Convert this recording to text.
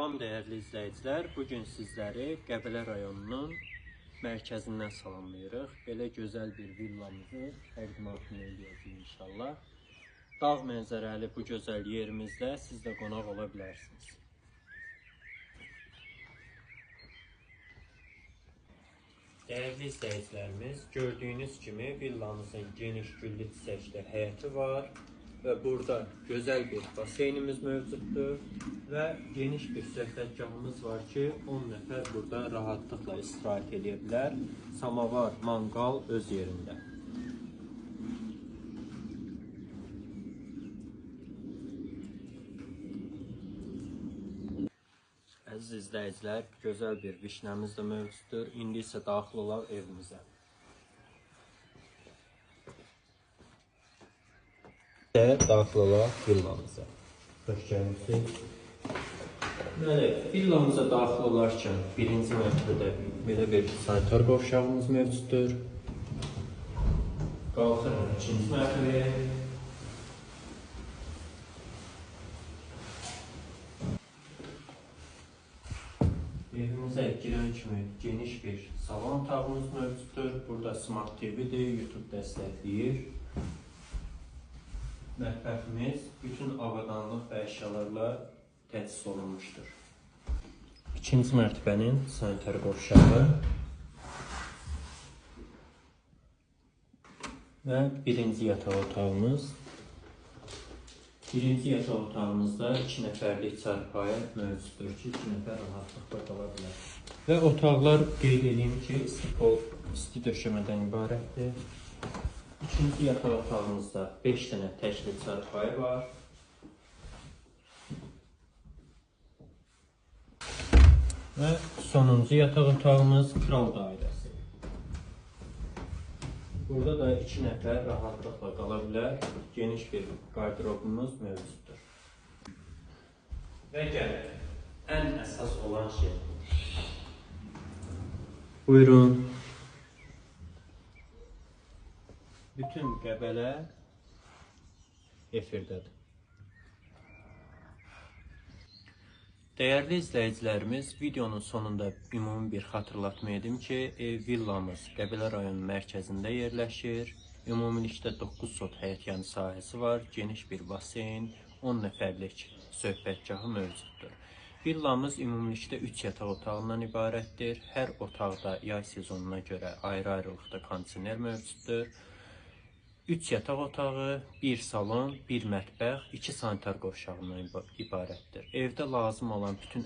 Salam dəyərli izləyicilər, bugün sizləri Qəbələ rayonunun mərkəzindən salamlayırıq. Belə gözəl bir villamızı təqdimatını edəcəyik inşallah. Dağ mənzərəli bu gözəl yerimizdə siz də qonaq ola bilərsiniz. Dəyərli izləyicilərimiz, gördüyünüz kimi villamızın geniş güllü çiçəkli həyəti var. Və burada gözəl bir baseynimiz mövcuddur və geniş bir söhbətgahımız var ki, 10 nəfər burada rahatlıqla istirahət edə bilər. Samavar, manqal öz yerində. Əziz izləyicilər, gözəl bir vişnəmiz də mövcuddur. İndi isə daxil olaq evimizə. Daxil olaq villamıza. Xoş gəlmişsiniz. Villamıza daxil olarkən birinci mərtəbədə belə bir sanitar qovşağımız mövcuddur. Qalxırıq ikinci mərtəbəyə. Evimizə girən kimi geniş bir salon otağımız mövcuddur. Burada Smart TV-dir, YouTube dəstəkləyir. Mətbəximiz bütün avadanlıq və əşyalarla təchiz olunmuşdur. İkinci mərtəbənin sanitar qovşağı və birinci yataq otağımız. Birinci yataq otağımızda 2 nəfərlik çarpayı mövcuddur ki, 2 nəfər rahatlıqla qala bilər. Və otaqlar qeyd edeyim ki, isti döşəmədən ibarətdir. İkinci yataq otağımızda 5 dənə təkli çarpayı var. Və sonuncu yataq otağımız kral dairəsi. Burada da 2 nəfər rahatlıqla qala bilər. Geniş bir qarderobumuz mövcuddur. Və gələk, ən əsas olan şey. Buyurun. Bütün Qəbələ efirdədir. Dəyərli izləyicilərimiz, videonun sonunda ümumi bir xatırlatma edim ki, villamız Qəbələ rayonunun mərkəzində yerləşir. Ümumilikdə 9 sot həyət yanı sahəsi var, geniş bir baseyn, 10 nəfərlik söhbətgahı mövcuddur. Villamız ümumilikdə 3 yataq otağından ibarətdir. Hər otaqda yay sezonuna görə ayrı-ayrılıqda kondisioner mövcuddur. 3 yataq otağı, 1 salon, 1 mətbəx, 2 sanitar qovşağından ibarətdir. Evdə lazım olan bütün